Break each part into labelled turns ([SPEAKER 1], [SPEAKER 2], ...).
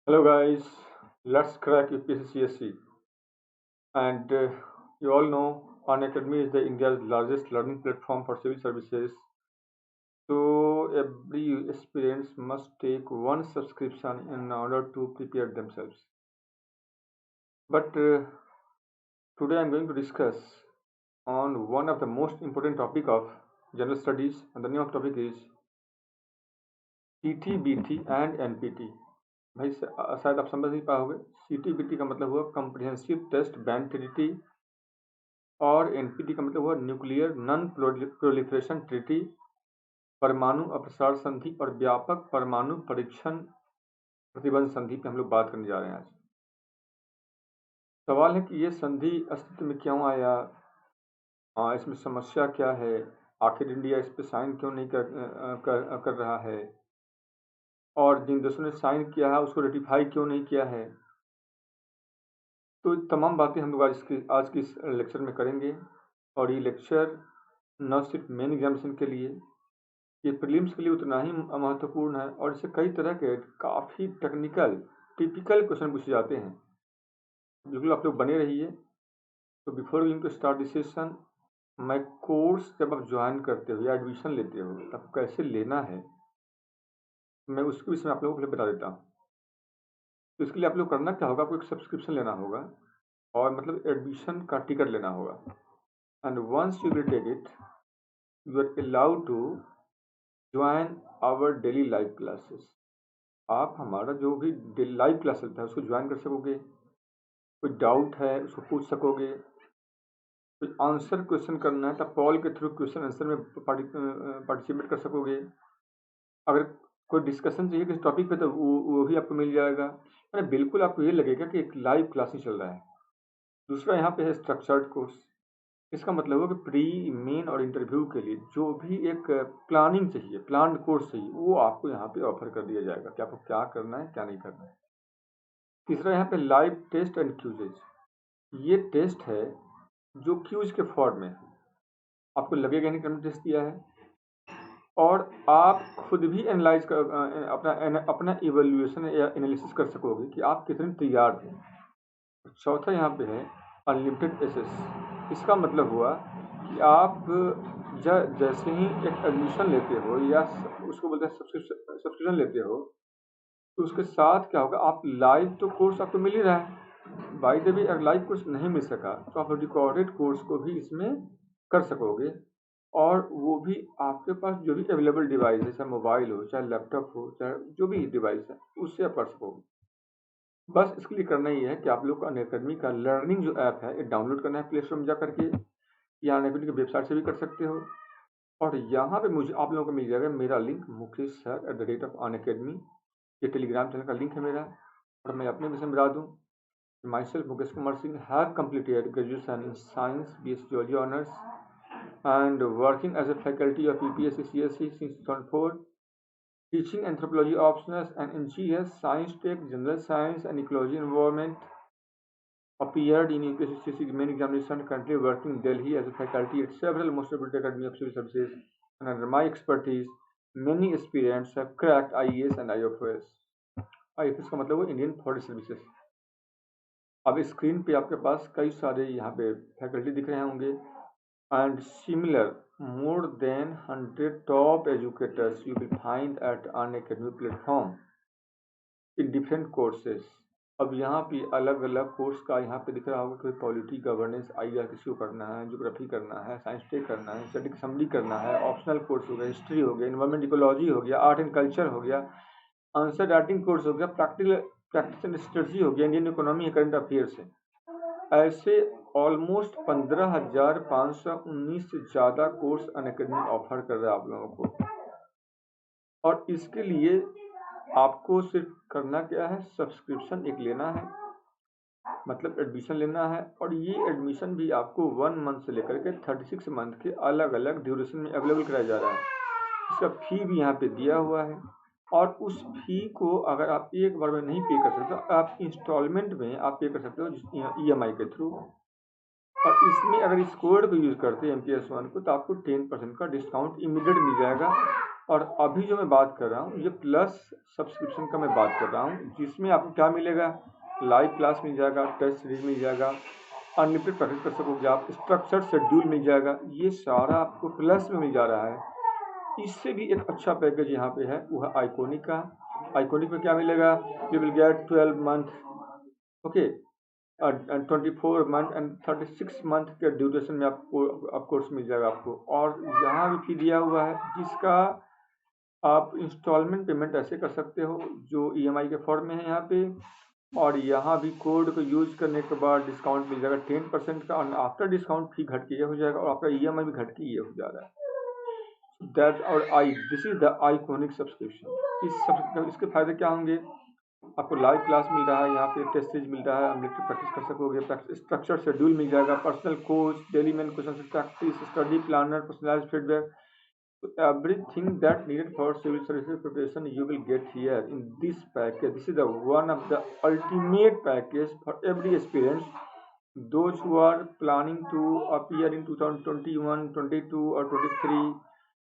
[SPEAKER 1] Hello guys, let's crack UPSC CSC. And you all know Unacademy is the India's largest learning platform for civil services. So every aspirant must take one subscription in order to prepare themselves. But today I'm going to discuss on one of the most important topic of general studies, and the name of topic is CTBT and NPT. भाई शायद आप समझ नहीं पाओगे। CTBT का मतलब हुआ comprehensive test band और एनपीटी का मतलब हुआ न्यूक्लियर नॉन प्रोलिफरेशन ट्रीटी, परमाणु अपसार संधि और व्यापक परमाणु परीक्षण प्रतिबंध संधि पे हम लोग बात करने जा रहे हैं आज। सवाल है कि ये संधि अस्तित्व में क्यों आया, इसमें समस्या क्या है, आखिर इंडिया इस पे साइन क्यों नहीं कर रहा है, और जिन देशों ने साइन किया है उसको रेटिफाई क्यों नहीं किया है। तो तमाम बातें हम लोग आज की इस लेक्चर में करेंगे। और ये लेक्चर न सिर्फ मेन एग्जामिनेशन के लिए, ये प्रीलिम्स के लिए उतना ही महत्वपूर्ण है और इससे कई तरह के काफ़ी टेक्निकल टिपिकल क्वेश्चन पूछे जाते हैं। बिल्कुल आप लोग बने रहिए। तो before going to start this session, मैं कोर्स जब आप ज्वाइन करते हो या एडमिशन लेते हो तब कैसे लेना है, मैं उसके विषय में आप लोगों को बता देता हूँ। तो इसके लिए आप लोग करना क्या होगा, आपको एक सब्सक्रिप्शन लेना होगा और मतलब एडमिशन का टिकट लेना होगा। And once you will take it, you are allowed to join our daily live classes. आप हमारा जो भी डेली लाइव क्लास चलता है उसको ज्वाइन कर सकोगे। कोई डाउट है उसको पूछ सकोगे। कोई आंसर क्वेश्चन करना है तो कॉल के थ्रू क्वेश्चन आंसर में पार्टिसिपेट कर सकोगे। अगर कोई डिस्कशन चाहिए किसी टॉपिक पे तो वो भी आपको मिल जाएगा। मैंने बिल्कुल आपको ये लगेगा कि एक लाइव क्लास ही चल रहा है। दूसरा यहाँ पे है स्ट्रक्चर्ड कोर्स। इसका मतलब है कि प्री मेन और इंटरव्यू के लिए जो भी एक प्लानिंग चाहिए, प्लान कोर्स चाहिए, वो आपको यहाँ पे ऑफर कर दिया जाएगा कि आपको क्या करना है क्या नहीं करना है। तीसरा यहाँ पे लाइव टेस्ट एंड क्यूजेज। ये टेस्ट है जो क्यूज के फॉर्म में है। आपको लगेगा नहीं कि हमने टेस्ट दिया है, और आप खुद भी एनालाइज कर अपना इवेल्युएशन या एनालिसिस कर सकोगे कि आप कितने तैयार थे। चौथा यहाँ पे है अनलिमिटेड एक्सेस। इसका मतलब हुआ कि आप जैसे ही एक एडमिशन लेते हो या उसको बोलते हैं सब्सक्रिप्शन लेते हो, तो उसके साथ क्या होगा, आप लाइव तो कोर्स आपको मिल ही रहा है। बाय द वे अगर लाइव कोर्स नहीं मिल सका तो आप रिकॉर्डेड कोर्स को भी इसमें कर सकोगे, और वो भी आपके पास जो भी अवेलेबल डिवाइस है, चाहे मोबाइल हो चाहे लैपटॉप हो चाहे जो भी डिवाइस है उससे आप कर सकोगे। बस इसके लिए करना ही है कि आप लोग को अनअकैडमी का लर्निंग जो ऐप है ये डाउनलोड करना है प्ले स्टोर में जा करके, या अनअकैडमी की वेबसाइट से भी कर सकते हो। और यहाँ पे मुझे आप लोगों को मिल जाएगा मेरा लिंक mukesh@अनअकैडमी। ये टेलीग्राम चैनल का लिंक है मेरा। और मैं अपने विषय में बता दूँ, myself Mukesh Kumar Singh have completed graduation in science BSc Geology honors and working as a faculty of UPSC CSC since 2004, teaching anthropology optionals and in GS science tech general science and ecology environment. Appeared in UPSC CSC main examination, currently working in Delhi as a faculty at several most reputed academy of civil services, and under my expertise many aspirants have cracked IAS and IFS। IFS का मतलब है Indian forest services. अब screen पे आपके पास कई सारे यहाँ पे फैकल्टी दिख रहे होंगे, and similar more than 100 top educators you will find at Unacademy platform in different courses। अब यहाँ पे अलग अलग कोर्स का यहाँ पे दिख रहा होगा, कोई पॉलिटी गवर्नेंस IR किसी को करना है, ज्योग्राफी करना है, साइंस टेक करना है, स्टैटिक असम्बली करना है, ऑप्शनल कोर्स हो गया, हिस्ट्री हो गया, इन्वायरमेंट इकोलॉजी हो गया, आर्ट एंड कल्चर हो गया, आंसर राइटिंग कोर्स हो गया, प्रैक्टिस एंड स्ट्रेटजी हो गया, इंडियन इकोनॉमी करंट अफेयर्स है। ऐसे ऑलमोस्ट 15,519 से ज़्यादा कोर्स अनअकैडमी ऑफर कर रहा है आप लोगों को। और इसके लिए आपको सिर्फ करना क्या है, सब्सक्रिप्शन एक लेना है, मतलब एडमिशन लेना है। और ये एडमिशन भी आपको 1 मंथ से लेकर के 36 मंथ के अलग अलग ड्यूरेशन में अवेलेबल कराया जा रहा है। इसका फी भी यहाँ पे दिया हुआ है, और उस फी को अगर आप एक बार में नहीं पे कर सकते तो आप इंस्टॉलमेंट में आप पे कर सकते हो EMI के थ्रू। और इसमें अगर इस कोड को यूज़ करते हैं MPS1 को तो आपको 10% का डिस्काउंट इमीडिएट मिल जाएगा। और अभी जो मैं बात कर रहा हूँ ये प्लस सब्सक्रिप्शन का मैं बात कर रहा हूँ, जिसमें आपको क्या मिलेगा, लाइव क्लास मिल जाएगा, टेस्ट सीरीज मिल जाएगा, अनलिमिटेड प्रैक्टिस कर सकोगे आप, स्ट्रक्चर शेड्यूल मिल जाएगा, ये सारा आपको प्लस में मिल जा रहा है। इससे भी एक अच्छा पैकेज यहाँ पे है, वो है आइकॉनिक का। आइकॉनिक में क्या मिलेगा, you will get 12 month, okay, 24 month and 36 month के ड्यूरेशन में आपको कोर्स मिल जाएगा आपको। और यहाँ भी फी दिया हुआ है, जिसका आप इंस्टॉलमेंट पेमेंट ऐसे कर सकते हो जो ईएमआई के फॉर्म में है यहाँ पे। और यहाँ भी कोड को यूज करने के बाद डिस्काउंट मिल जाएगा 10% का, और आफ्टर डिस्काउंट फी घट के ये हो जाएगा, और आपका ईएमआई भी घट के ये हो जा रहा है। दैट और I this is the iconic subscription. इसके फायदे क्या होंगे, आपको लाइव क्लास मिल रहा है, यहाँ पे टेस्ट सीरीज मिल रहा है, अनलिमिटेड प्रैक्टिस कर सकोगे, स्ट्रक्चर शेड्यूल मिल जाएगा, personal coach, daily main question practice, study planner, personalised feedback, everything that needed for civil services preparation you will get here in this package. This is the one of the ultimate package for every aspirant, those who are planning to appear in 2021, 22 or 23,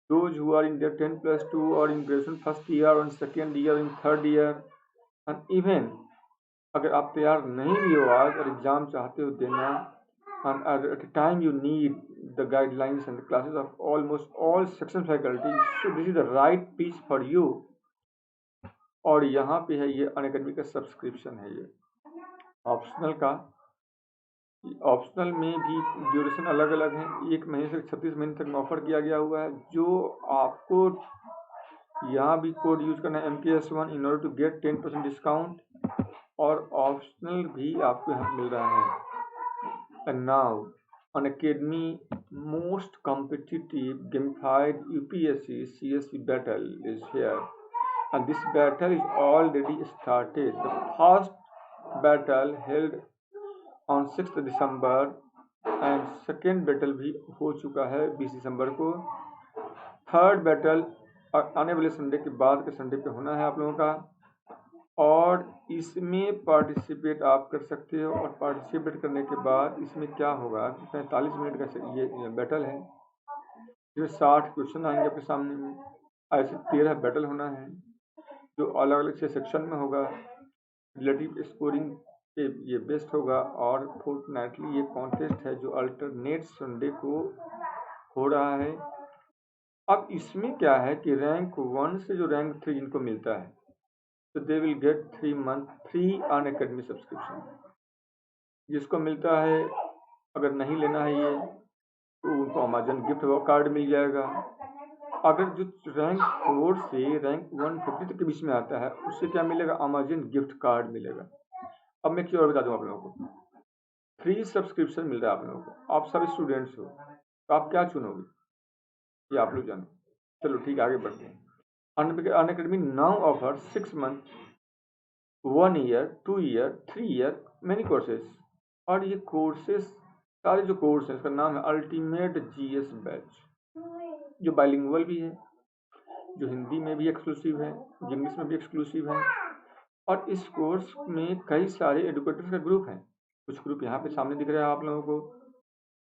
[SPEAKER 1] those who are in their 10 plus 2 or in graduation first year or in second year, in third year, and even अगर आप तैयार नहीं भी हो आज और exam चाहते हो देना, and at a time you need the guidelines and the classes of almost all section faculty, so this is the right piece for you. और यहाँ पे है ये अनअकैडमी का सब्सक्रिप्शन है, ये ऑप्शनल का। ऑप्शनल में भी ड्यूरेशन अलग अलग है, 1 महीने से 36 महीने तक में ऑफर किया गया हुआ है, जो आपको यहाँ भी कोड यूज करना है MKS1 in order to get 10% discount, और ऑप्शनल भी आपको यहाँ मिल रहा है। And now Unacademy most competitive gamified UPSC CSC battle is here, and this battle is already started. The first battle held on 6th December and second battle भी हो चुका है 20 दिसंबर को। थर्ड बैटल आने वाले संडे के बाद के संडे पे होना है आप लोगों का, और इसमें पार्टिसिपेट आप कर सकते हो। और पार्टिसिपेट करने के बाद इसमें क्या होगा, 45 मिनट का ये बैटल है, जिसमें 60 क्वेश्चन आएंगे आपके सामने में। ऐसे 13 बैटल होना है, जो अलग अलग से सेक्शन में होगा, रिलेटिव स्कोरिंग पे ये बेस्ट होगा। और फोर्टनाइटली ये कॉन्टेस्ट है जो अल्टरनेट संडे को हो रहा है। अब इसमें क्या है कि रैंक 1 से जो रैंक 3 जिनको मिलता है, तो they will get 3 month free Unacademy subscription. जिसको मिलता है, अगर नहीं लेना है ये, तो उनको अमेजन गिफ्ट कार्ड मिल जाएगा। अगर जो रैंक 4 से रैंक 150 तक के बीच में आता है, उससे क्या मिलेगा, अमेजन गिफ्ट कार्ड मिलेगा। अब मैं क्यों और बता दूं आप लोगों को, फ्री सब्सक्रिप्शन मिल रहा है आप लोगों को, आप सब स्टूडेंट्स हो, तो आप क्या चुनोगे ये आप लोग जानो। चलो ठीक है, आगे बढ़ते हैं। Unacademy now offers 6 months, 1 year, 2 year, 3 year many courses। और ये कोर्सेस सारे जो कोर्स हैं, इसका नाम है अल्टीमेट GS बैच, जो बाइलिंगुअल भी है, जो हिंदी में भी एक्सक्लूसिव है, जो इंग्लिश में भी एक्सक्लूसिव है। और इस कोर्स में कई सारे एडुकेटर्स का ग्रुप हैं, कुछ ग्रुप यहाँ पे सामने दिख रहा है आप लोगों को।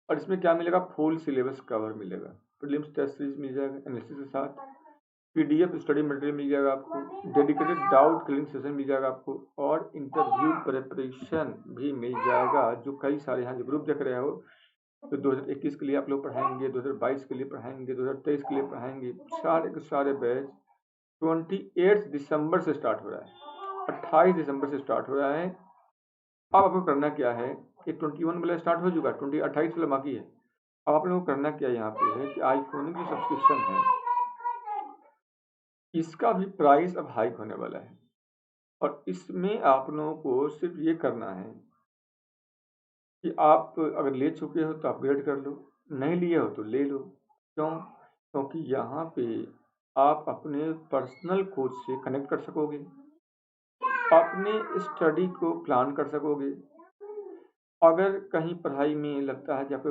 [SPEAKER 1] और इसमें क्या मिलेगा, फुल सिलेबस कवर मिलेगा, प्रीलिम्स टेस्ट सीरीज मिल जाएगा एनालिसिस के साथ, PDF स्टडी मटेरियल मिल जाएगा आपको, डेडिकेटेड डाउट क्लियरिंग सेशन मिल जाएगा आपको, और इंटरव्यू प्रिपरेशन भी मिल जाएगा। जो कई सारे यहाँ जो ग्रुप देख रहे हो, तो 2021 के लिए आप लोग पढ़ाएंगे, 2022 के लिए पढ़ाएंगे, 2023 के लिए पढ़ाएंगे, सारे के सारे बैच 28 दिसंबर से स्टार्ट हो रहा है, 28 दिसंबर से स्टार्ट हो रहा है। अब आपको करना क्या है, ये 21 वाला स्टार्ट हो चुका है, 28 वाला बाकी है। अब आप लोगों को करना क्या यहाँ पे है कि आईफोन की सब्सक्रिप्शन है, इसका भी प्राइस अब हाइक होने वाला है। और इसमें आप लोगों को सिर्फ ये करना है कि आप अगर ले चुके हो तो अपग्रेड कर लो, नहीं लिए हो तो ले लो। क्यों? क्योंकि यहाँ पे आप अपने पर्सनल कोच से कनेक्ट कर सकोगे, अपने स्टडी को प्लान कर सकोगे। अगर कहीं पढ़ाई में लगता है कि आपको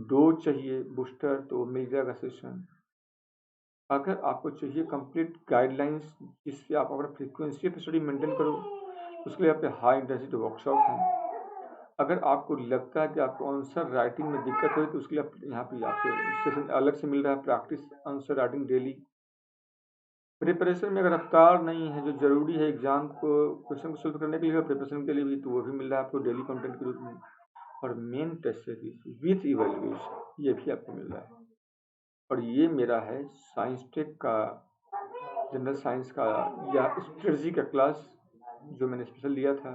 [SPEAKER 1] डोज चाहिए बूस्टर, तो मिल जाएगा सेशन। अगर आपको चाहिए कंप्लीट गाइडलाइंस जिससे आप अपना फ्रीक्वेंसी ऑफ स्टडी मेंटेन करो, उसके लिए आप पे हाई इंटेंसिटी वर्कशॉप है। अगर आपको लगता है कि आपको आंसर राइटिंग में दिक्कत हो, तो उसके लिए यहाँ पे आपको सेशन अलग से मिल रहा है, practice answer writing daily. Preparation में अगर रफ्तार नहीं है जो ज़रूरी है एग्ज़ाम को क्वेश्चन को सॉल्व करने के लिए, प्रिपरेशन के लिए भी, तो वो भी मिल रहा है आपको डेली कंटेंट के रूप में। और main test series with evaluation ये भी आपको मिल रहा है। और ये मेरा है साइंस टेक का, जनरल साइंस का या स्ट्रेटजी का क्लास जो मैंने स्पेशल लिया था।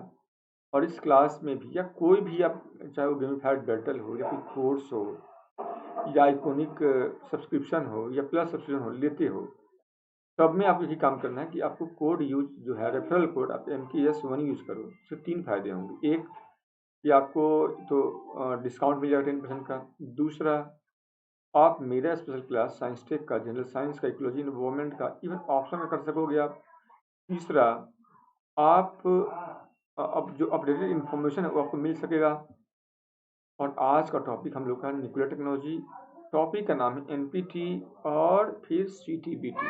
[SPEAKER 1] और इस क्लास में भी या कोई भी आप, चाहे वो गेमिफाइड बैटल हो या कोई कोर्स हो या आइकॉनिक सब्सक्रिप्शन हो या प्लस सब्सक्रिप्शन हो लेते हो, सब में आपको यही काम करना है कि आपको कोड यूज जो है रेफरल कोड आप MKS1 यूज करो। इससे 3 फायदे होंगे। एक, कि आपको तो डिस्काउंट मिल जाएगा 10% का। दूसरा, आप मेरा स्पेशल क्लास साइंस टेक का, जनरल साइंस का, इकोलॉजी इन्वायरमेंट का इवन ऑप्शन में कर सकोगे आप। तीसरा, आप अब जो अपडेटेड इन्फॉर्मेशन है वो आपको मिल सकेगा। और आज का टॉपिक हम लोग का न्यूक्लियर टेक्नोलॉजी, टॉपिक का नाम है NPT और फिर CTBT।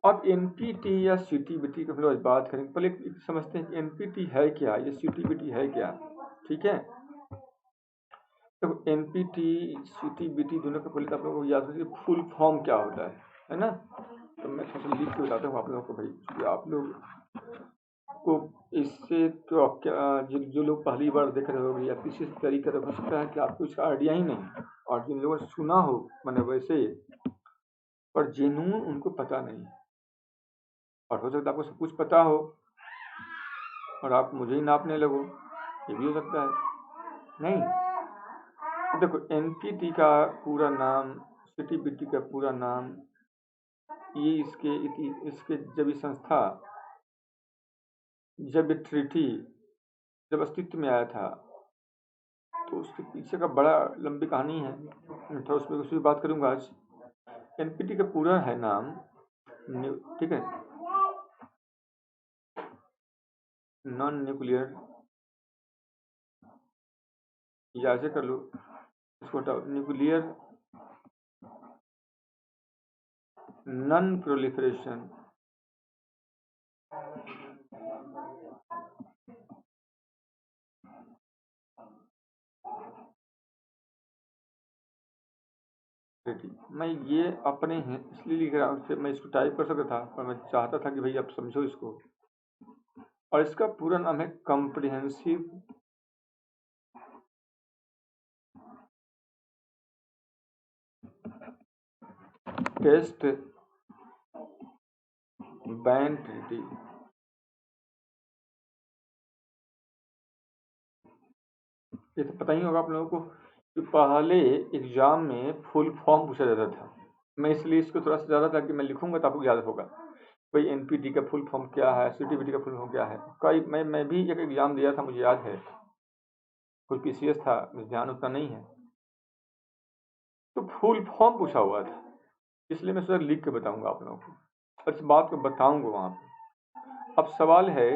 [SPEAKER 1] अब NPT या CTBT की हम लोग आज बात करेंगे। पहले समझते हैं कि NPT है क्या, ये CTBT है क्या। ठीक है, तो NPT CTBT दोनों का पहले तो आप लोगों को याद रखिए फुल फॉर्म क्या होता है ना। तो मैं थोड़ा सा लिख के बताता हूँ आप लोगों को भाई, क्योंकि आप लोग को इससे तो जो लोग पहली बार देख रहे होंगे या किसी तरीके से हो सकता है कि आपको इसका आइडिया ही नहीं, और जिन लोगों ने सुना हो मैंने वैसे, पर जेन्युइन उनको पता नहीं। और हो सकता है आपको सब कुछ पता हो और आप मुझे ही नापने लगो, ये भी हो सकता है। नहीं, तो देखो NPT का पूरा नाम, CTBT का पूरा नाम, ये इसके जब ये संस्था, जब ये ट्रीटी जब अस्तित्व में आया था, तो उसके पीछे का बड़ा लंबी कहानी है। मैं थोड़ा उस पर बात करूंगा आज। NPT का पूरा है नाम, ठीक है, नॉन न्यूक्लियर, या ऐसे कर लो इसको, न्यूक्लियर नॉन प्रोलिफरेशन ट्रीटी। मैं ये अपने हैं इसलिए लिख रहा हूँ, मैं इसको टाइप कर सकता था पर मैं चाहता था कि भाई आप समझो इसको। और इसका पूरा नाम है कॉम्प्रिहेंसिव टेस्ट बैन ट्रीटी। ये तो पता ही होगा आप लोगों को कि पहले एग्जाम में फुल फॉर्म पूछा जाता था। मैं इसलिए इसको थोड़ा सा ज़्यादा था कि मैं लिखूंगा तो आपको याद होगा भाई NPT का फुल फॉर्म क्या है, CTBT का फुल फॉर्म क्या है। कई मैं भी एक एग्जाम दिया था, मुझे याद है, कोई PCS था, मुझे ध्यान उतना नहीं है, तो फुल फॉर्म पूछा हुआ था, इसलिए मैं सोचा लिख के बताऊंगा आप लोगों को और इस बात को बताऊंगा वहाँ पे। अब सवाल है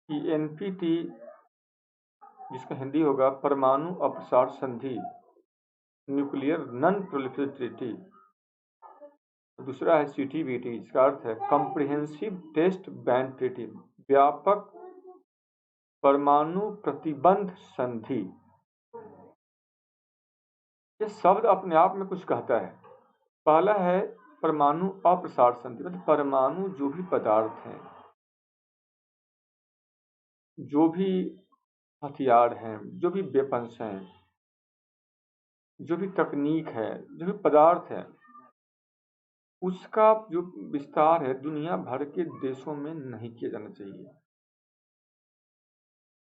[SPEAKER 1] कि NPT, जिसका हिंदी होगा परमाणु अप्रसार संधि, न्यूक्लियर नॉन प्रोलिफरेशन ट्रीटी। दूसरा है CTBT, इसका अर्थ है कॉम्प्रिहेंसिव टेस्ट बैन ट्रीटी, व्यापक परमाणु प्रतिबंध संधि। ये शब्द अपने आप में कुछ कहता है। पहला है परमाणु अप्रसार संधि, मतलब परमाणु जो भी पदार्थ हैं, जो भी हथियार हैं, जो भी वेपन्स हैं, जो भी तकनीक है, जो भी पदार्थ है, उसका जो विस्तार है दुनिया भर के देशों में नहीं किया जाना चाहिए।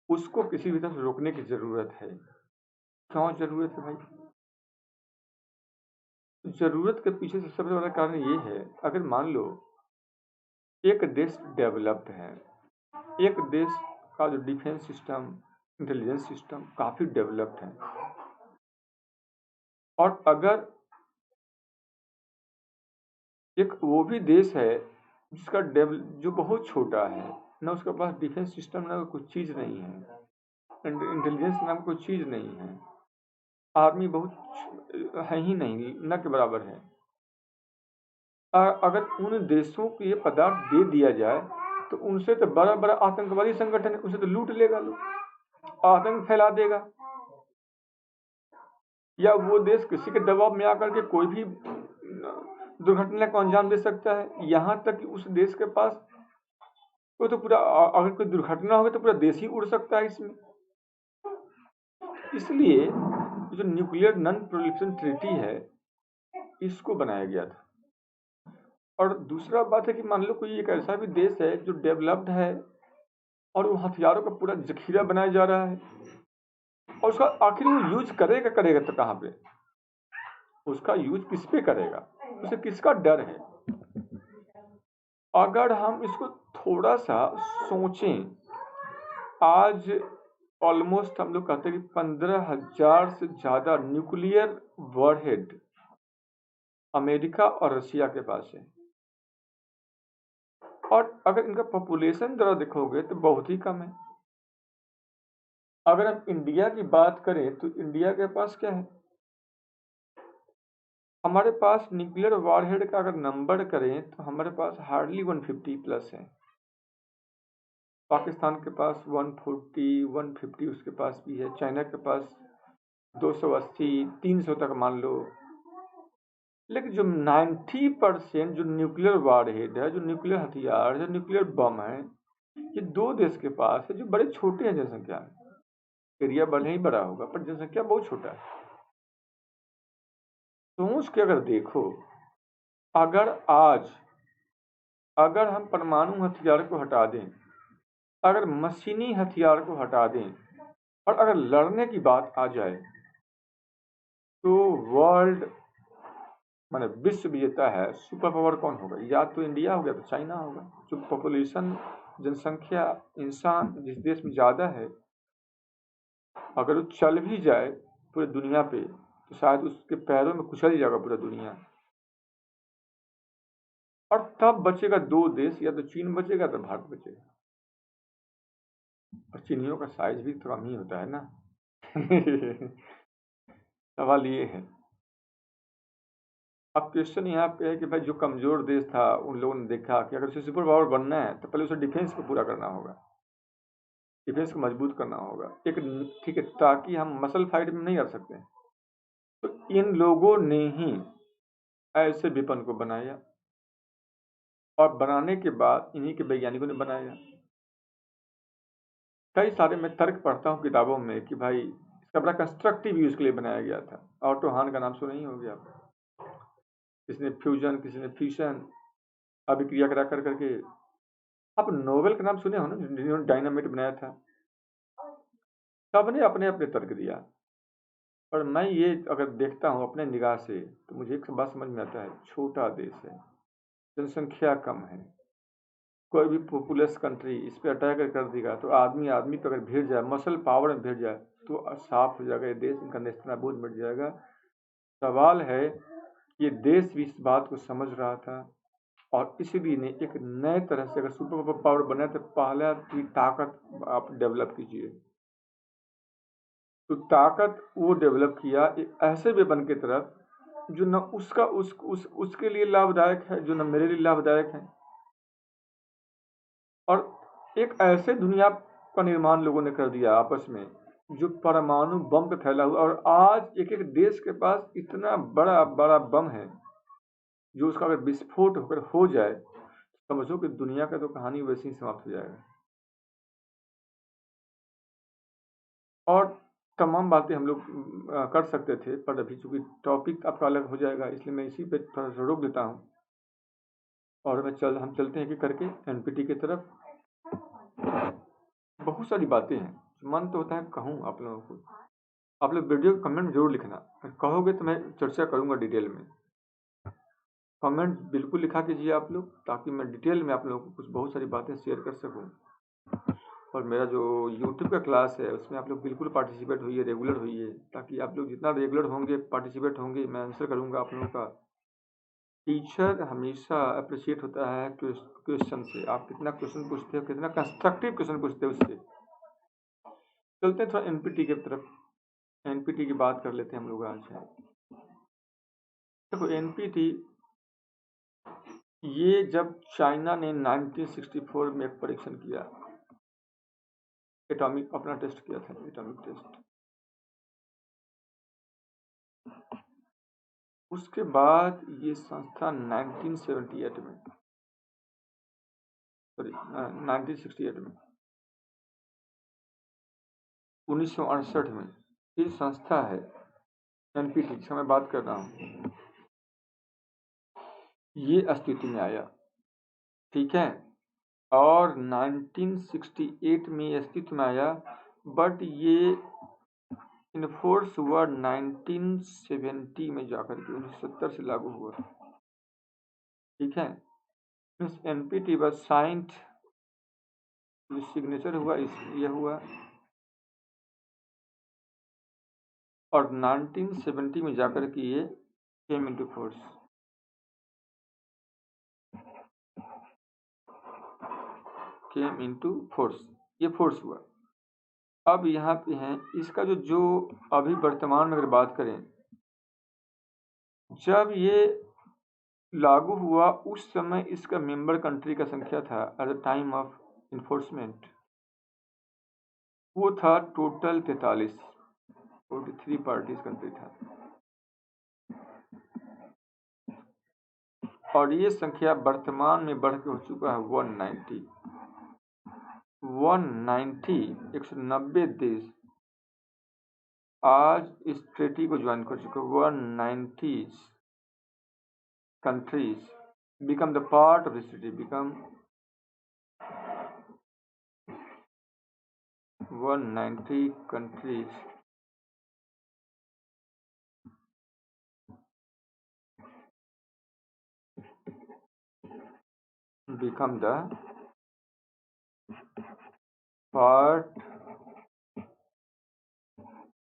[SPEAKER 1] उसको किसी भी तरह से रोकने की जरूरत है। क्यों जरूरत है भाई? जरूरत के पीछे से सबसे बड़ा कारण ये है, अगर मान लो एक देश डेवलप्ड है, एक देश का जो डिफेंस सिस्टम, इंटेलिजेंस सिस्टम काफी डेवलप्ड है, और अगर एक वो भी देश है जिसका जो बहुत छोटा है, ना उसके पास डिफेंस सिस्टम, ना कुछ चीज नहीं है, इंटेलिजेंस नाम कोई चीज नहीं है, आर्मी बहुत है ही नहीं, न के बराबर है। अगर उन देशों को ये पदार्थ दे दिया जाए तो उनसे तो बड़ा बड़ा आतंकवादी संगठन है, उनसे तो लूट लेगा, लोग आतंक फैला देगा। या वो देश किसी के दबाव में आकर के कोई भी दुर्घटना को अंजाम दे सकता है। यहाँ तक कि उस देश के पास वो तो पूरा अगर कोई दुर्घटना हो गई तो पूरा देश ही उड़ सकता है इसमें। इसलिए जो न्यूक्लियर नॉन प्रोलिफरेशन ट्रीटी है इसको बनाया गया था। और दूसरा बात है कि मान लो कोई एक ऐसा भी देश है जो डेवलप्ड है और वो हथियारों का पूरा जखीरा बनाया जा रहा है और उसका आखिर वो यूज करेगा तो कहाँ पे, उसका यूज किस पे करेगा, उसे किसका डर है। अगर हम इसको थोड़ा सा सोचें, आज ऑलमोस्ट हम लोग कहते हैं कि 15,000 से ज्यादा न्यूक्लियर वॉरहेड अमेरिका और रशिया के पास है। और अगर इनका पॉपुलेशन जरा देखोगे तो बहुत ही कम है। अगर हम इंडिया की बात करें तो इंडिया के पास क्या है, हमारे पास न्यूक्लियर वॉरहेड का अगर नंबर करें तो हमारे पास हार्डली 150 प्लस है। पाकिस्तान के पास 140 150 उसके पास भी है, चाइना के पास 280 300 तक मान लो। लेकिन जो 90% जो न्यूक्लियर वॉरहेड है, जो न्यूक्लियर हथियार, जो न्यूक्लियर बम है, ये दो देश के पास है जो बड़े छोटे हैं जनसंख्या में। एरिया भले ही बड़ा होगा पर जनसंख्या बहुत छोटा है। सोच के अगर देखो, अगर आज अगर हम परमाणु हथियार को हटा दें, अगर मशीनी हथियार को हटा दें और अगर लड़ने की बात आ जाए तो वर्ल्ड माने विश्व विजेता है, सुपर पावर कौन होगा? या तो इंडिया होगा तो चाइना होगा। जो पॉपुलेशन, जनसंख्या, इंसान जिस देश में ज्यादा है, अगर वो चल भी जाए पूरी दुनिया पे तो शायद उसके पैरों में कुचल जाएगा पूरा दुनिया। और तब बचेगा दो देश, या तो चीन बचेगा तो भारत बचेगा। और चीनियों का साइज भी तो कम ही होता है ना। सवाल ये है। अब क्वेश्चन यहाँ पे है कि भाई जो कमजोर देश था उन लोगों ने देखा कि अगर उसे सुपर पावर बनना है तो पहले उसे डिफेंस को पूरा करना होगा, डिफेंस को मजबूत करना होगा एक, ठीक है, ताकि हम मसल फाइट में नहीं आ सकते। तो इन लोगों ने ही ऐसे विपन को बनाया और बनाने के बाद इन्हीं के वैज्ञानिकों ने बनाया। कई सारे मैं तर्क पढ़ता हूँ किताबों में कि भाई इसका बड़ा कंस्ट्रक्टिव यूज के लिए बनाया गया था। ऑटो हान का नाम सुना ही होगा आप, किसी ने फ्यूजन, किसी ने फ्यूशन, अभिक्रिया करा कर करके। आप नोबेल का नाम सुने हो ना, जिन्होंने डायनामाइट बनाया था। सबने अपने अपने तर्क दिया। और मैं ये अगर देखता हूँ अपने निगाह से तो मुझे एक बात समझ में आता है, छोटा देश है, जनसंख्या कम है, कोई भी पॉपुलस कंट्री इस पे अटैक कर देगा तो आदमी आदमी पे अगर भिड़ जाए, मसल पावर में भिड़ जाए तो साफ हो जाएगा ये देश, इनका नेस्तनाबूद मिट जाएगा। सवाल है ये देश भी इस बात को समझ रहा था और इसीलिए ने एक नए तरह से, अगर सुपर पावर बने तो पहले की ताकत आप डेवलप कीजिए। तो ताकत वो डेवलप किया एक ऐसे वेपन की तरफ जो न उसका उसके लिए लाभदायक है, जो न मेरे लिए लाभदायक है। और एक ऐसे दुनिया का निर्माण लोगों ने कर दिया आपस में जो परमाणु बम पे फैला हुआ। और आज एक एक देश के पास इतना बड़ा बड़ा बम है जो उसका अगर विस्फोट होकर हो जाए समझो कि दुनिया का तो कहानी वैसे ही समाप्त हो जाएगा। और तमाम बातें हम लोग कर सकते थे पर अभी चूंकि टॉपिक आपका अलग हो जाएगा इसलिए मैं इसी पे थोड़ा सा रोक देता हूँ और हम चलते हैं कि करके एनपीटी की तरफ। बहुत सारी बातें हैं, मन तो होता है कहूँ आप लोगों को। आप लोग वीडियो कमेंट में जरूर लिखना, कहोगे तो मैं चर्चा करूंगा डिटेल में। कमेंट बिल्कुल लिखा कीजिए आप लोग, ताकि मैं डिटेल में आप लोगों को कुछ बहुत सारी बातें शेयर कर सकूं। और मेरा जो यूट्यूब का क्लास है उसमें आप लोग बिल्कुल पार्टिसिपेट होइए, रेगुलर होइए, ताकि आप लोग जितना रेगुलर होंगे, पार्टिसिपेट होंगे, मैं आंसर करूंगा आप लोगों का। टीचर हमेशा अप्रिशिएट होता है क्वेश्चन से, आप कितना क्वेश्चन पूछते हो, कितना कंस्ट्रक्टिव क्वेश्चन पूछते हो उससे। चलते हैं थोड़ा एनपीटी की तरफ, एनपीटी की बात कर लेते हैं हम लोग आज। देखो एनपीटी, ये जब चाइना ने 1964 में एक परीक्षण किया, एटॉमिक अपना टेस्ट किया था, एटॉमिक टेस्ट। उसके बाद ये संस्था 1968 में, सॉरी 1968 में, 1968 में ये संस्था है एनपीटी जिसका मैं बात कर रहा हूँ, ये अस्तित्व में आया। ठीक है, और 1968 में ये अस्तित्व में आया, बट ये इनफोर्स हुआ 1970 में जाकर के, 1970 से लागू हुआ। ठीक है, मीन्स एनपीटी बस साइंड, सिग्नेचर हुआ, ये हुआ, और 1970 में जाकर के ये केम इनटू फोर्स। केम इनटू फोर्स, ये फोर्स हुआ। अब यहाँ पे हैं इसका जो अभी वर्तमान में अगर बात करें, जब ये लागू हुआ उस समय इसका मेंबर कंट्री का संख्या था at the time of enforcement, वो था टोटल 43 पार्टीज कंट्री था, और ये संख्या वर्तमान में बढ़ के हो चुका है 190 190 देश आज इस ट्रीटी को ज्वाइन कर चुके। 190 countries become the part of this treaty, become 190 countries become the part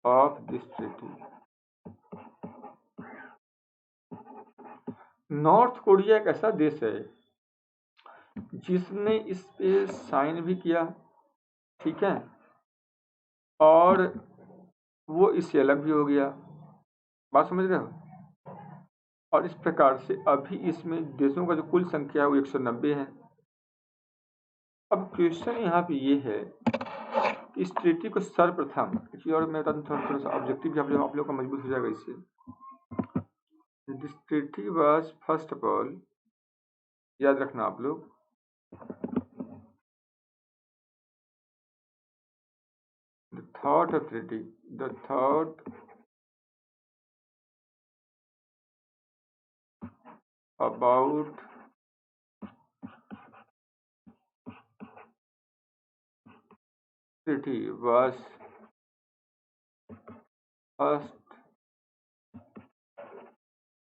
[SPEAKER 1] of this treaty। North Korea एक ऐसा देश है जिसने इस पे साइन भी किया, ठीक है, और वो इससे अलग भी हो गया, बात समझ रहे हो। और इस प्रकार से अभी इसमें देशों का जो कुल संख्या है वो 190 है। अब क्वेश्चन यहाँ पे ये है कि इस ट्रीटी को सर्वप्रथम, और मैं थोड़ा सा ऑब्जेक्टिव भी आप लोग का मजबूत हो जाएगा इससे। This treaty was first of all, याद रखना आप लोग, the thought of treaty, the thought about treaty was first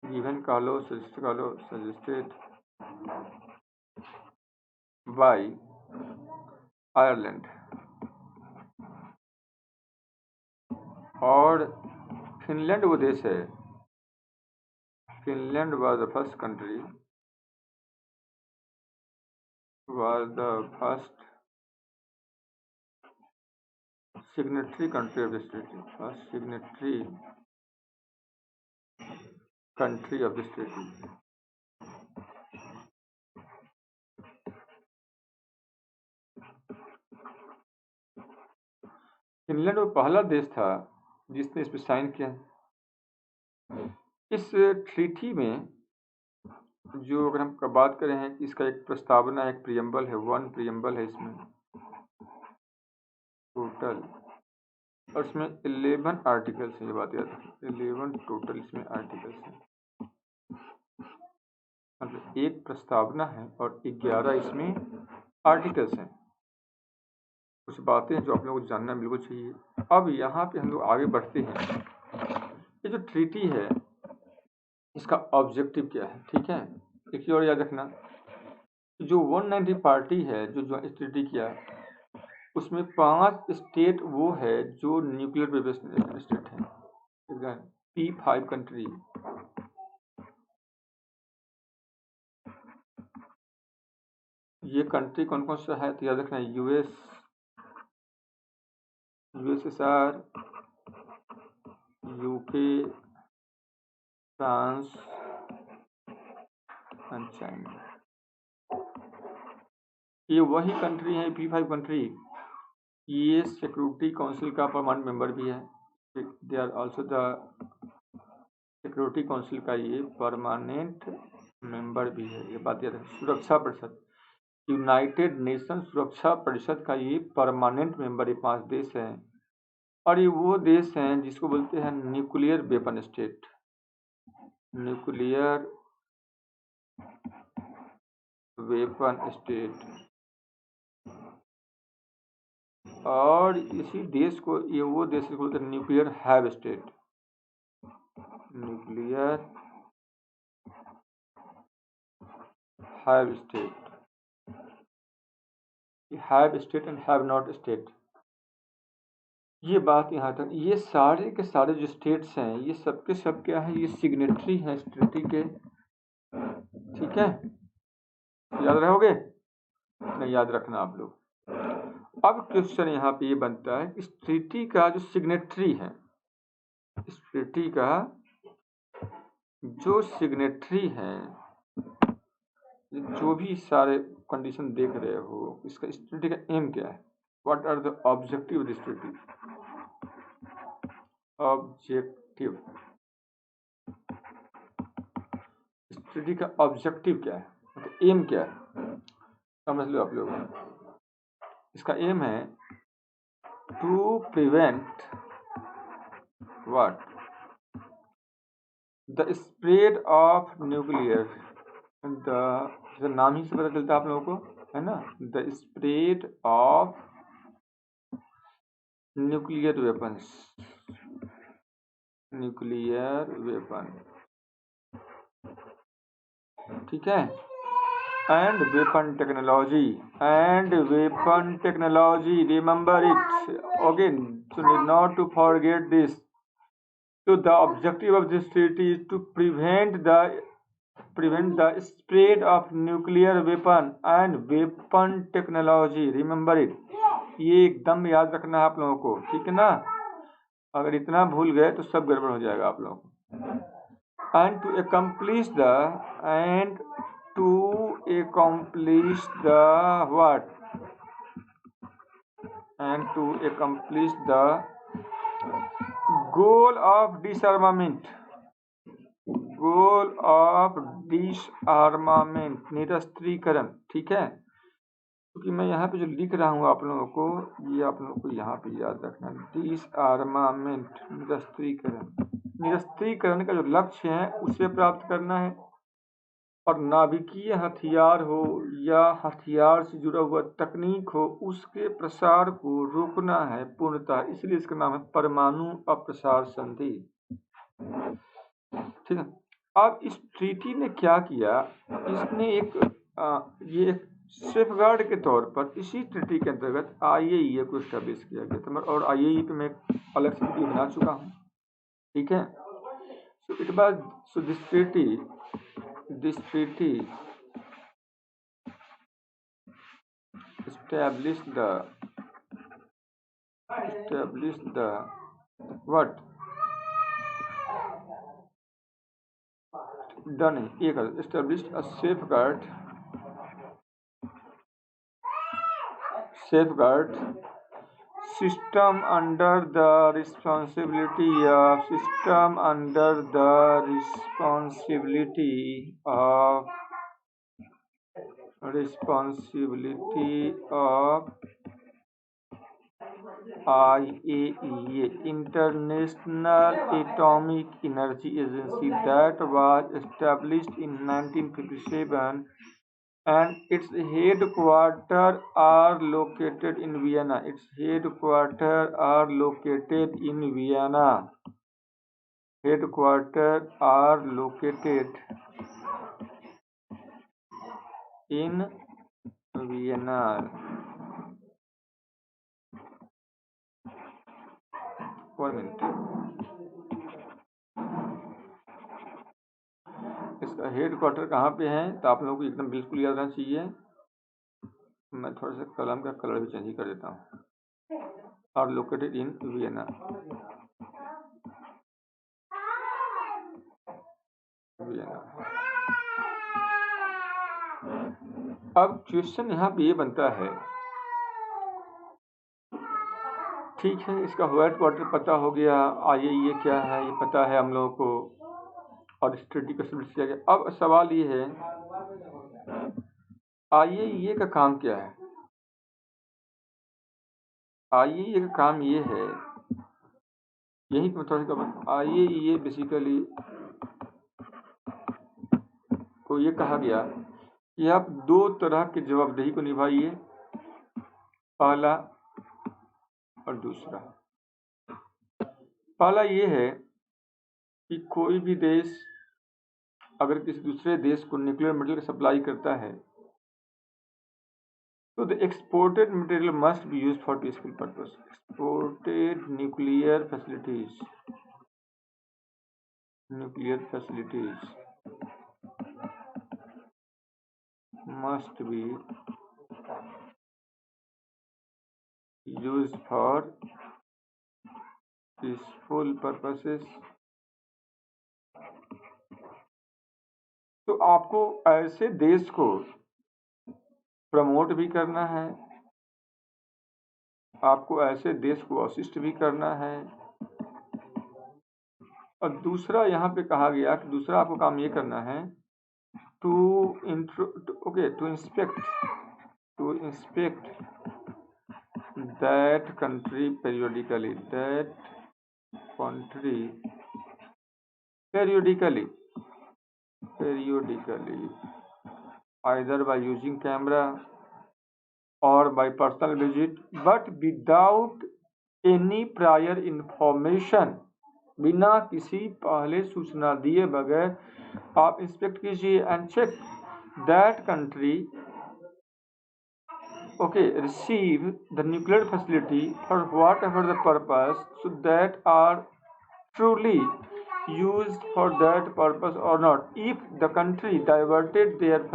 [SPEAKER 1] given suggested by Ireland, और फिनलैंड वो देश है, Finland was the first country, was the first signatory country of this treaty, first signatory country of this treaty। Finland वो पहला देश था जिसने इस पर साइन किया। इस ट्रीटी में जो अगर हम बात करें हैं कि इसका एक प्रस्तावना, एक प्रियम्बल है, 1 प्रियम्बल है इसमें टोटल, और इसमें 11 आर्टिकल्स हैं, ये बात याद रखें, 11 टोटल इसमें आर्टिकल्स हैं, मतलब एक प्रस्तावना है और 11 इसमें आर्टिकल्स हैं। कुछ बातें जो आप लोगों को जानना बिल्कुल चाहिए। अब यहाँ पे हम लोग आगे बढ़ते हैं। ये जो ट्रीटी है इसका ऑब्जेक्टिव क्या है, ठीक है। एक और याद रखना, जो 190 पार्टी है जो इस ट्रीटी किया, उसमें 5 स्टेट वो है जो न्यूक्लियर वेपन स्टेट है, P5 कंट्री। ये कंट्री कौन कौन सा है तो याद रखना, USSR, UK, France and China. ये वही कंट्री है P5 कंट्री, ये सिक्योरिटी काउंसिल का परमानेंट मेंबर भी है। They are also the security council का ये परमानेंट मेंबर भी है, ये बात याद रखें। सुरक्षा परिषद, यूनाइटेड नेशन सुरक्षा परिषद का ये परमानेंट मेंबर, ये 5 देश हैं। और ये वो देश हैं जिसको बोलते हैं nuclear weapon state, nuclear weapon state. और इसी देश को, ये वो देश को बोलते हैं nuclear have state, nuclear have state, have state and have not state. ये बात यहाँ तक, ये सारे के सारे जो स्टेट्स हैं ये सबके सब क्या है, ये सिग्नेटरी हैं इस ट्रीटी के, ठीक है, याद रहोगे, नहीं याद रखना आप लोग। अब क्वेश्चन यहाँ पे ये बनता है, इस ट्रीटी का जो सिग्नेटरी है, इस ट्रीटी का जो सिग्नेटरी है, जो भी सारे कंडीशन देख रहे हो, इसका इस ट्रीटी का एम क्या है, what are the objective of this treaty, objective, इस ट्रीटी का ऑब्जेक्टिव क्या है, मतलब एम क्या है, समझ लो आप लोग। इसका एम है to prevent what, the spread of nuclear, the नाम ही से पता चलता है आप लोगों को, है ना, the spread of nuclear weapons, nuclear weapon, ठीक है, and weapon technology, and weapon technology, remember it again, so need not to forget this. So the objective of this treaty is to prevent the spread of nuclear weapon and weapon technology, remember it. ये एकदम याद रखना है आप लोगों को, ठीक है ना, अगर इतना भूल गए तो सब गड़बड़ हो जाएगा आप लोगों को। and to accomplish the what, and to accomplish the goal of disarmament, निरस्त्रीकरण, ठीक है। क्योंकि मैं यहाँ पे जो लिख रहा हूँ आप लोगों को, ये आप लोगों को यहाँ पे याद रखना, डिसआर्मामेंट, निरस्त्रीकरण का जो लक्ष्य है उसे प्राप्त करना है, और नाभिकीय हथियार हो या हथियार से जुड़ा हुआ तकनीक हो, उसके प्रसार को रोकना है पूर्णतः, इसलिए इसका नाम है परमाणु अप्रसार संधि, ठीक है। अब इस ट्रीटी ने क्या किया, इसने ये एक सेफगार्ड के तौर पर इसी ट्रीटी के अंतर्गत IAEA को स्टैब्लिश किया गया था, और IAEA पे मैं अलग से वीडियो बना चुका हूँ, ठीक है। So it was, so this treaty established the what, done एक established a safeguard system under the responsibility of IAEA, International Atomic Energy Agency, that was established in 1957, and its headquarters are located in Vienna. One minute. इसका headquarter कहाँ पे है, तो आप लोगों को एकदम बिल्कुल याद रहना चाहिए। मैं थोड़ा सा कलम का कलर भी चेंज कर देता हूँ। आर लोकेटेड इन वियना, अब क्वेश्चन यहाँ पे ये बनता है, ठीक है, इसका हेडक्वार्टर पता हो गया, IAEA क्या है ये पता है हम लोगों को, और इस ट्रीटी को एस्टेब्लिश किया गया। अब सवाल ये है, IAEA का काम क्या है? IAEA का काम ये है, यही IAEA बेसिकली को ये कहा गया कि आप 2 तरह की जवाबदेही को निभाइए, पहला और दूसरा। पहला ये है कि कोई भी देश अगर किसी दूसरे देश को न्यूक्लियर मटेरियल सप्लाई करता है तो the exported material must be used for peaceful purpose. Exported nuclear facilities must be used for peaceful purposes। तो आपको ऐसे देश को प्रमोट भी करना है, आपको ऐसे देश को असिस्ट भी करना है, और दूसरा यहाँ पे कहा गया कि दूसरा आपको काम ये करना है to inspect that country periodically, either by using camera or by personal visit, but without any prior information, बिना किसी पहले सूचना दिए बगैर आप इंस्पेक्ट कीजिए and check that country receive the nuclear facility for whatever the purpose, so that are truly used for that purpose or not. If the country diverted that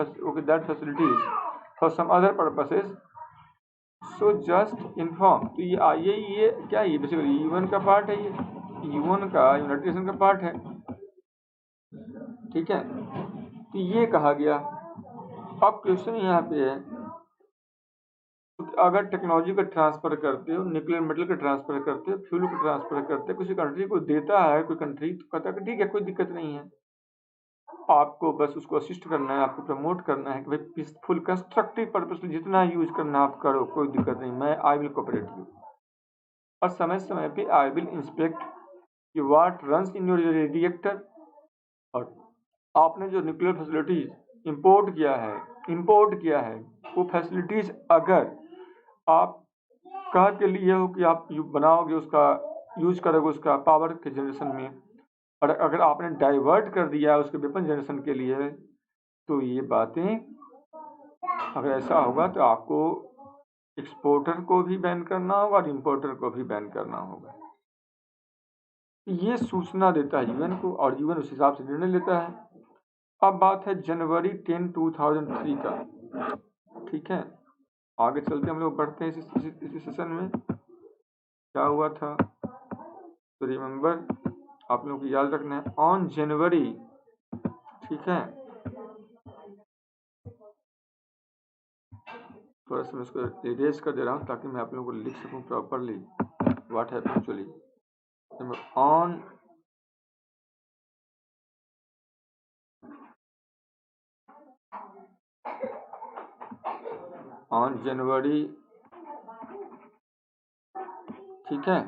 [SPEAKER 1] facilities for some other purposes, so just inform। तो ये IAEA क्या है? Basically UN का part है, ये UN का United nation का part है, ठीक है। तो ये कहा गया। अब क्वेश्चन यहाँ पे है, अगर टेक्नोलॉजी का ट्रांसफर करते हो, न्यूक्लियर मेटल का ट्रांसफर करते हो, फ्यूल का ट्रांसफर करते हो, किसी कंट्री को देता है कोई कंट्री, तो कहता है कि ठीक है कोई दिक्कत नहीं है, आपको बस उसको असिस्ट करना है, आपको प्रमोट करना है कि भाई पीसफुल कंस्ट्रक्टिव पर्पस जितना यूज करना आप करो, कोई दिक्कत नहीं, मैं आई विल कोऑपरेट यू। और समय समय पे I will inspect what runs in your reactor. और आपने जो न्यूक्लियर फैसिलिटीज इंपोर्ट किया है वो फैसिलिटीज अगर आप कह के लिए हो कि आप बनाओगे, उसका यूज करोगे उसका पावर के जनरेशन में, और अगर आपने डाइवर्ट कर दिया उसके वेपन जनरेशन के लिए, तो ये बातें अगर ऐसा होगा तो आपको एक्सपोर्टर को भी बैन करना होगा और इंपोर्टर को भी बैन करना होगा। ये सूचना देता है यूएन को और यूएन उस हिसाब से निर्णय लेता है। अब बात है जनवरी 10, 2003 का, ठीक है। आगे चलते हम लोग बढ़ते हैं इसी सेशन में। क्या हुआ था तो रिमेंबर, आप लोगों को याद रखना है, ऑन जनवरी, ठीक है। थोड़ा सा मैं इसको इरेज कर दे रहा हूँ ताकि मैं आप लोगों को लिख सकूँ properly what happened actually. On January, ठीक है,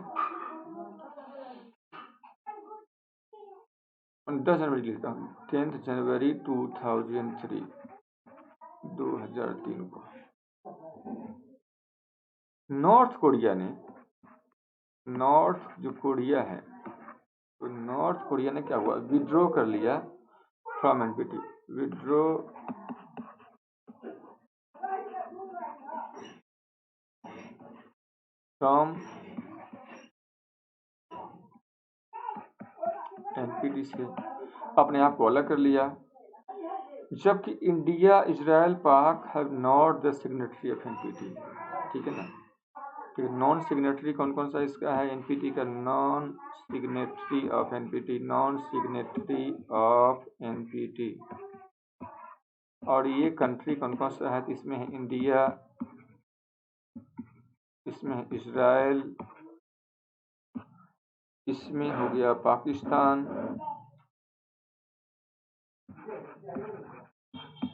[SPEAKER 1] 10 जनवरी लिखता हूँ, 10 जनवरी 2003 को नॉर्थ कोरिया ने, जो कोरिया है, तो नॉर्थ कोरिया ने क्या हुआ, विड्रॉ कर लिया from NPT, withdraw from NPT से अपने आप को अलग कर लिया, जबकि इंडिया, इजराइल, पाक have not the signatory of NPT, ठीक है ना। ठीक है, नॉन सिग्नेटरी कौन कौन सा इसका है एनपीटी का, नॉन सिग्नेटरी ऑफ एनपीटी, और ये कंट्री कौन कौन सा है, इसमें है इंडिया, इसमें है इजराइल, इसमें हो गया पाकिस्तान,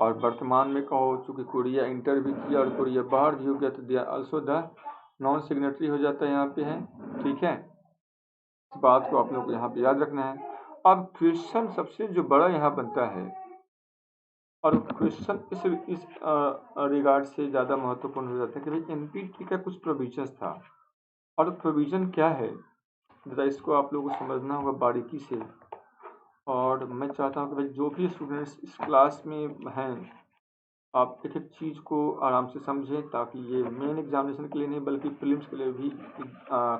[SPEAKER 1] और वर्तमान में कहो चूंकि कोरिया इंटर भी किया और कोरिया बाहर भी हो गया तो दिया ऑल्सो द नॉन सिग्नेटरी हो जाता है यहाँ पे है। ठीक है, इस बात को आप लोग को यहाँ पे याद रखना है। अब क्वेश्चन सबसे जो बड़ा यहाँ बनता है और क्वेश्चन इस रिगार्ड से ज़्यादा महत्वपूर्ण हो जाता है कि भाई एनपीटी का कुछ प्रोविजंस था और प्रोविजन क्या है, जरा इसको आप लोगों को समझना होगा बारीकी से। और मैं चाहता हूँ कि भाई जो भी स्टूडेंट्स इस क्लास में हैं आप एक एक चीज़ को आराम से समझें, ताकि ये मेन एग्जामिनेशन के लिए नहीं बल्कि प्रीलिम्स के लिए भी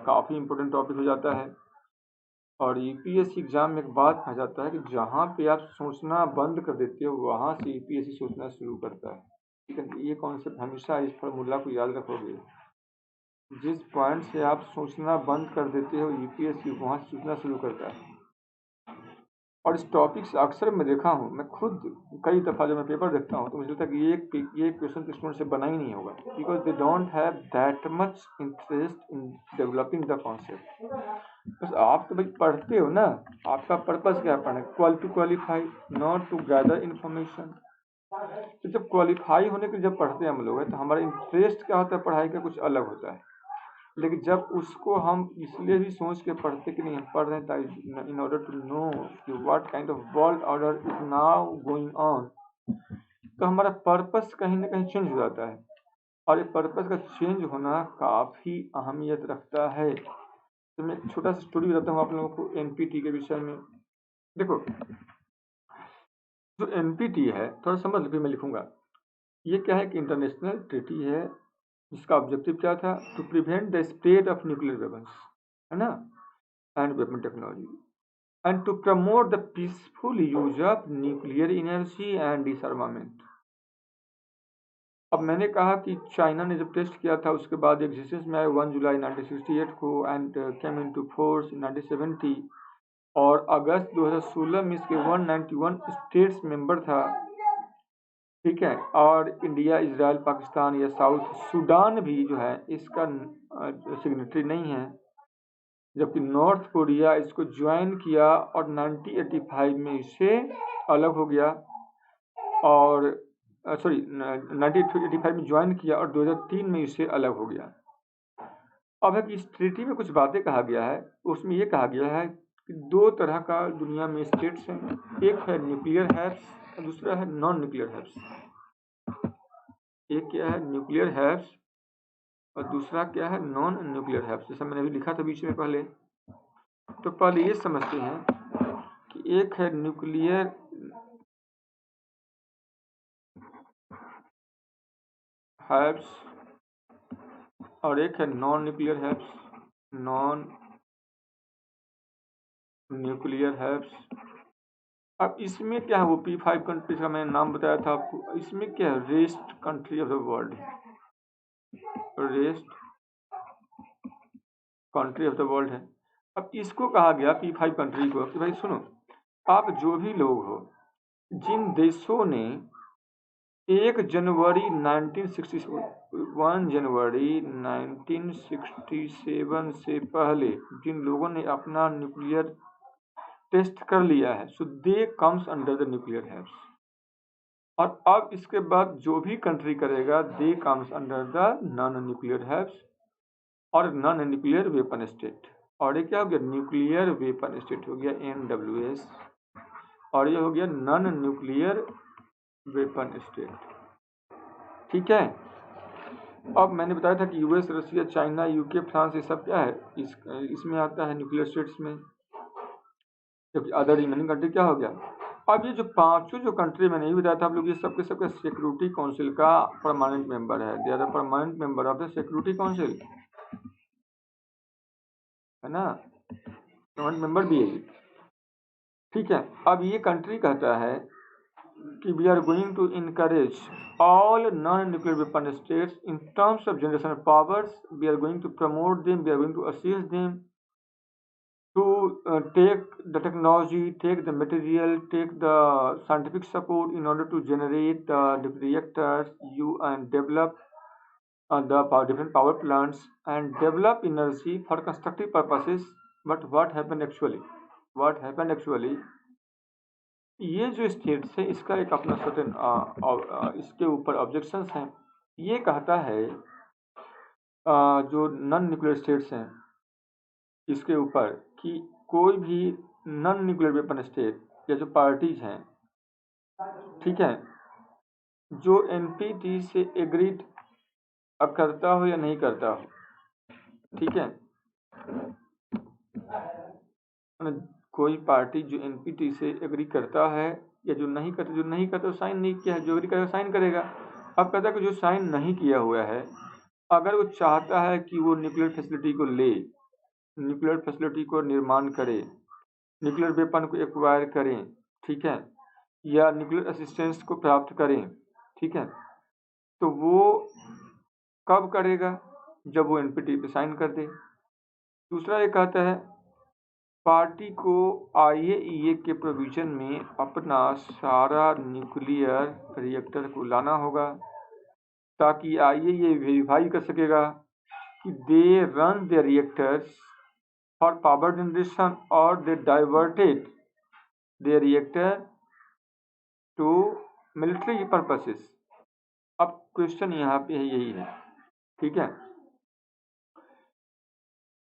[SPEAKER 1] काफ़ी इम्पोर्टेंट टॉपिक हो जाता है। और यूपीएससी एग्जाम में एक बात आ जाता है कि जहाँ पे आप सोचना बंद कर देते हो वहाँ से यूपीएससी सोचना शुरू करता है। ठीक है, ये कॉन्सेप्ट हमेशा इस फॉर्मूला को याद रखोगे। जिस पॉइंट से आप सोचना बंद कर देते हो यूपीएससी वहाँ से सोचना शुरू करता है। और इस टॉपिक से अक्सर मैं देखा हूँ, मैं खुद कई दफ़ा जब मैं पेपर देखता हूँ तो मुझे लगता है कि ये क्वेश्चन तो स्टूडेंट से बना ही नहीं होगा, because they don't have that much interest in developing the concept. बस आप तो भाई पढ़ते हो ना, आपका पर्पस क्या है पढ़ने, to qualify not to gather information. तो जब क्वालिफाई होने के जब पढ़ते हैं हम लोग तो हमारा इंटरेस्ट क्या होता है पढ़ाई का कुछ अलग होता है। लेकिन जब उसको हम इसलिए भी सोच के पढ़ते कि नहीं हम पढ़ रहे हैं इन ऑर्डर टू नो कि what kind of world order is now going on, तो हमारा पर्पस कहीं ना कहीं चेंज हो जाता है। और ये पर्पस का चेंज होना काफ़ी अहमियत रखता है। तो मैं एक छोटा सा स्टोरी बताता हूँ आप लोगों को एनपीटी के विषय में। देखो, जो एनपीटी है थोड़ा समझ लो, फिर मैं लिखूंगा। ये क्या है कि इंटरनेशनल ट्रीटी है, इसका ऑब्जेक्टिव क्या था, to prevent the spread of nuclear weapons, है ना, and weapon technology, and to promote the peaceful use of nuclear energy and disarmament. अब मैंने कहा कि चाइना ने जब टेस्ट किया था उसके बाद एग्जिस्टेंस में आया 1 जुलाई 1968 को and came into force in 1970, और अगस्त 2016 में इसके 191 स्टेट्स मेंबर था। ठीक है, और इंडिया, इजराइल, पाकिस्तान या साउथ सूडान भी जो है इसका सिग्नेटरी नहीं है, जबकि नॉर्थ कोरिया इसको ज्वाइन किया और 1985 में इससे अलग हो गया, और सॉरी 1985 में ज्वाइन किया और 2003 में इससे अलग हो गया। अब है कि इस ट्रीटी में कुछ बातें कहा गया है, उसमें ये कहा गया है कि दो तरह का दुनिया में स्टेट्स हैं, एक है न्यूक्लियर हैव्स और दूसरा है नॉन न्यूक्लियर हैव्स। एक क्या है न्यूक्लियर हैव्स और दूसरा क्या है नॉन न्यूक्लियर हैव्स, जैसा मैंने अभी लिखा था बीच में पहले। तो पहले ये समझते हैं कि एक है न्यूक्लियर हैव्स और एक है non nuclear haves, non nuclear haves. अब इसमें क्या है, वो P5 कंट्रीज का मैंने नाम बताया था आपको, इसमें क्या है, rest country of the world, rest country of the world है। अब इसको कहा गया P5 कंट्री को कि भाई सुनो, आप जो भी लोग हो, जिन देशों ने 1 जनवरी 1967 से पहले जिन लोगों ने अपना न्यूक्लियर टेस्ट कर लिया है, so they comes under the nuclear haves. और अब इसके बाद जो भी कंट्री करेगा they comes under the non nuclear haves और नॉन न्यूक्लियर वेपन स्टेट। और ये क्या हो गया, न्यूक्लियर वेपन स्टेट हो गया NWS, और ये हो गया नॉन न्यूक्लियर वेपन स्टेट। ठीक है, अब मैंने बताया था कि US, Russia, China, UK, France, ये सब क्या है इसमें आता है न्यूक्लियर स्टेट्स में, जबकि अदर रिमेनिंग कंट्री क्या हो गया। अब ये जो पांचों जो कंट्री मैंने ये बताया था आप लोग, ये सबके सबके सिक्योरिटी काउंसिल का परमानेंट मेंबर है, they are the permanent member of the security council, है ना, परमानेंट मेंबर भी है। ठीक है, अब ये कंट्री कहता है कि we are going to encourage all non-nuclear weapon states in terms of generation of powers. We are going to promote them, we are going to assist them to take the technology, take the material, take the scientific support in order to generate the reactors, and develop different power plants and develop energy for constructive purposes. But what happened actually? ये जो states है इसका एक अपना certain इसके ऊपर objections हैं। ये कहता है जो नॉन न्यूक्लियर स्टेट्स हैं इसके ऊपर कि कोई भी नॉन न्यूक्लियर वेपन स्टेट या जो पार्टीज हैं, ठीक है, जो एनपीटी से एग्रीड करता हो या नहीं करता हो, ठीक है, कोई पार्टी जो एनपीटी से एग्री करता है या जो नहीं करता साइन नहीं किया है, जो एग्री करेगा साइन करेगा। अब कहता है कि जो साइन नहीं किया हुआ है अगर वो चाहता है कि वो न्यूक्लियर फैसिलिटी को ले, न्यूक्लियर फैसिलिटी को निर्माण करे, न्यूक्लियर वेपन को एक्वायर करें, ठीक है, या न्यूक्लियर असिस्टेंस को प्राप्त करें, ठीक है, तो वो कब करेगा? जब वो एनपीटी पे साइन कर दे। दूसरा ये कहता है पार्टी को आईएईए के प्रोविजन में अपना सारा न्यूक्लियर रिएक्टर को लाना होगा ताकि आईएईए वेरीफाई कर सकेगा कि they run the reactors for power generation और they diverted the reactor to military purposes. अब क्वेश्चन यहाँ पे यही है, ठीक है।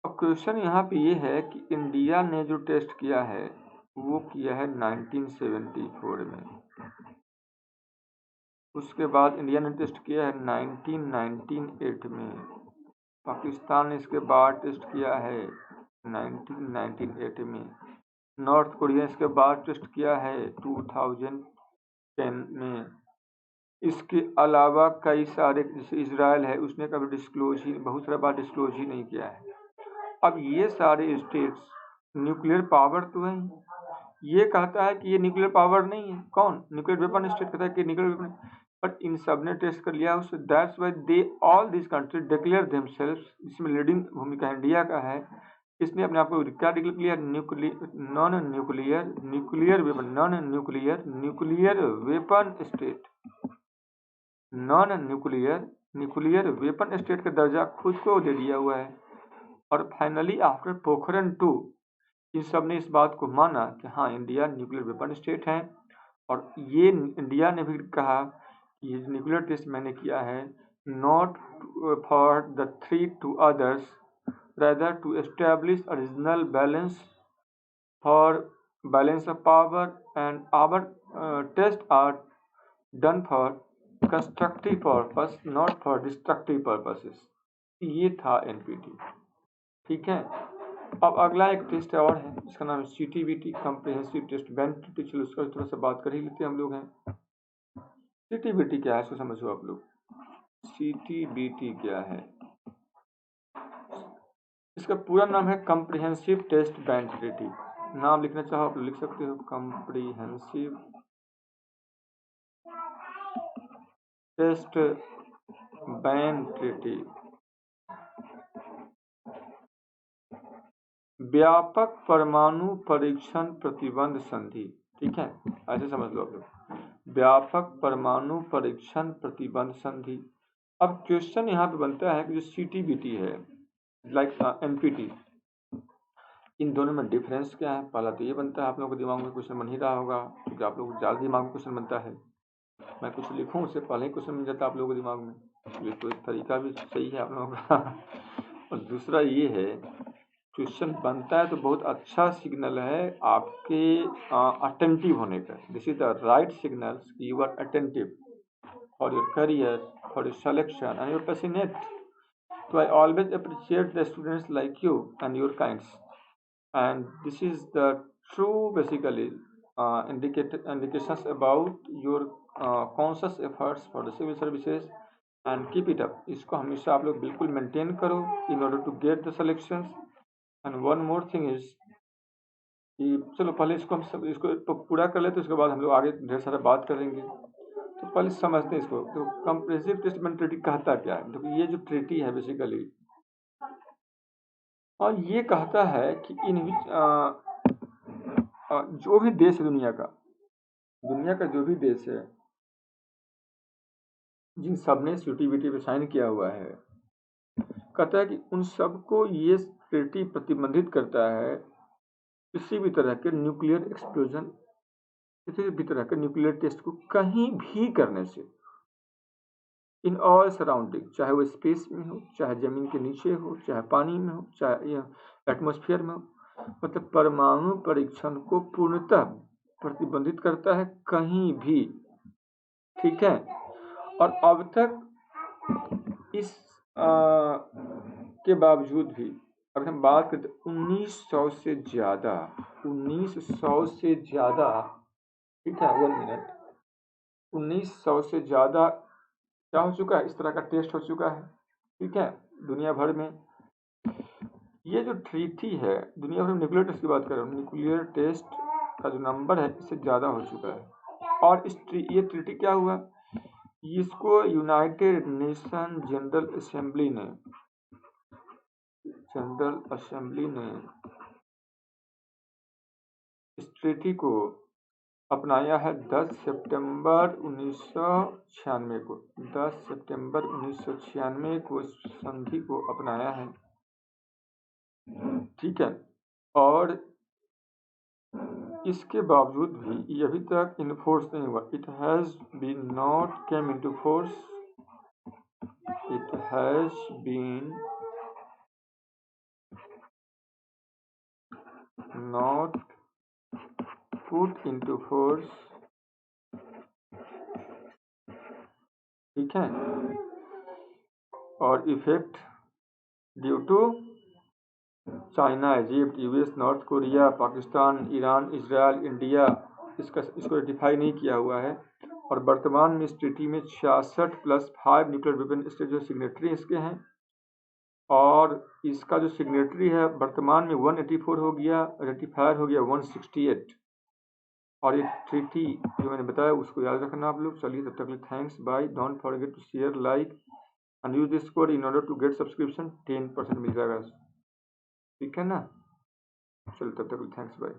[SPEAKER 1] अब क्वेश्चन यहाँ पे ये है कि इंडिया ने जो टेस्ट किया है वो किया है 1974 में, उसके बाद इंडिया ने टेस्ट किया है 1998 में, पाकिस्तान ने इसके बाद टेस्ट किया है 1998 में, नॉर्थ कोरिया इसके बाद टेस्ट किया है 2010 में। इसके अलावा कई सारे, जैसे इजराइल है उसने कभी डिस्क्लोज ही, बहुत सारा बार डिस्क्लोज ही नहीं किया है। अब ये सारे स्टेट्स न्यूक्लियर पावर तो है, ये कहता है कि ये न्यूक्लियर पावर नहीं है। कौन? न्यूक्लियर वेपन स्टेट कहता है कि न्यूक्लियर वेपन, बट इन सब ने टेस्ट कर लिया उससे। That's why they all this country declare themselves, इसमें लीडिंग भूमिका इंडिया का है। इसने अपने आप को क्या डिक्लेयर किया? Non nuclear weapon state, non nuclear weapon state का दर्जा खुद को दे दिया हुआ है। और फाइनली आफ्टर पोखरण 2 इन सब ने इस बात को माना कि हाँ इंडिया न्यूक्लियर वेपन स्टेट है। और ये इंडिया ने भी कहा कि ये न्यूक्लियर टेस्ट मैंने किया है not for the threat to others, rather to establish a regional balance for balance of power, and our tests are done for constructive purpose not for destructive purposes। ये था एनपीटी, ठीक है। अब अगला एक टेस्ट और है जिसका नाम है CTBT, comprehensive test bank test. चलो उसका थोड़ा सा बात कर ही लेते हैं हम लोग हैं। सीटीबीटी क्या है इसको समझो आप लोग। सीटीबीटी क्या है? इसका पूरा नाम है कम्प्रिहेंसिव टेस्ट बैंक ट्रीटी। नाम लिखना चाहो आप लिख सकते हो, कम्प्रिहेंसिव टेस्ट बैंक ट्रीटी। व्यापक परमाणु परीक्षण प्रतिबंध संधि, ठीक है, ऐसे समझ लो आप लोग, व्यापक परमाणु परीक्षण प्रतिबंध संधि। अब क्वेश्चन यहाँ पे बनता है कि जो सीटीबीटी है लाइक एनपीटी, इन दोनों में डिफरेंस क्या है? पहला तो ये बनता है, आप लोगों के दिमाग में क्वेश्चन बन ही रहा होगा क्योंकि आप लोग ज़्यादा दिमाग में क्वेश्चन बनता है। मैं कुछ लिखूं उससे पहले ही क्वेश्चन बन जाता है आप लोगों के दिमाग में, ये तो एक तरीका भी सही है आप लोगों का। और दूसरा ये है क्वेश्चन बनता है तो बहुत अच्छा सिग्नल है आपके अटेंटिव होने का। This is the right signal, you are attentive for your career, for your selection and your passionate. So I always appreciate the students like you and your kinds, and this is the true basically indications about your conscious efforts for the civil services, and keep it up। इसको हमेशा आप लोग बिल्कुल maintain करो in order to get the selections। and one more thing is कि चलो पहले इसको हम सब इसको तो पूरा कर लेते, उसके बाद हम लोग आगे ढेर सारा बात करेंगे। तो पहले समझते हैं इसको। तो कंप्रेसिव टेस्टमेंट ट्रीटी कहता क्या है? तो ये जो ट्रीटी है बेसिकली, और ये कहता है कि इन जो भी देश है दुनिया का जो भी देश है जिन सब ने सीटीबीटी पे साइन किया हुआ है, कहता है कि उन सबको ये ट्रीटी प्रतिबंधित करता है किसी भी तरह के न्यूक्लियर एक्सप्लोजन किसी भी तरह के न्यूक्लियर टेस्ट को कहीं भी करने से इन ऑल सराउंडिंग, चाहे वो स्पेस में हो, चाहे जमीन के नीचे हो, चाहे पानी में हो, चाहे एटमॉस्फेयर में हो, मतलब परमाणु परीक्षण को पूर्णतः प्रतिबंधित करता है कहीं भी। ठीक है, और अब तक इस के बावजूद भी अगर हम बात करते 1900 से ज्यादा, 1900 से ज्यादा, ठीक है, 1 मिनट, 1900 से ज्यादा क्या हो चुका है, इस तरह का टेस्ट हो चुका है। ठीक है, दुनिया भर में ये जो ट्रीटी है, दुनिया भर में न्यूक्लियर टेस्ट की बात कर रहा हूँ, न्यूक्लियर टेस्ट का जो नंबर है इससे ज़्यादा हो चुका है। और ये ट्रीटी क्या हुआ, इसको यूनाइटेड नेशन जनरल असेंबली ने इस ट्रीटी को अपनाया है 10 सितंबर 1996 को। 10 सितंबर 1996 को इस संधि को अपनाया है। ठीक है, और इसके बावजूद भी ये अभी तक इन्फोर्स नहीं हुआ। It has been not came into force, it has been not put into force. ठीक है, और effect due to China, Egypt, US, North Korea, Pakistan, Iran, Israel, India इसको रेटिफाई नहीं किया हुआ है। और वर्तमान में इस ट्रीटी में 66 + 5 न्यूक्लियर वेपन स्टेट जो सिग्नेटरी इसके हैं, और इसका जो सिग्नेटरी है वर्तमान में 184 हो गया, रेटिफायर हो गया 168। और ये ट्रीटी जो मैंने बताया उसको याद रखना आप लोग। चलिए तब तक thanks, bye, don't forget to share, like and use this code in order to get subscription, 10% मिल जाएगा। ठीक है ना, चलो तब तक थैंक्स, बाय।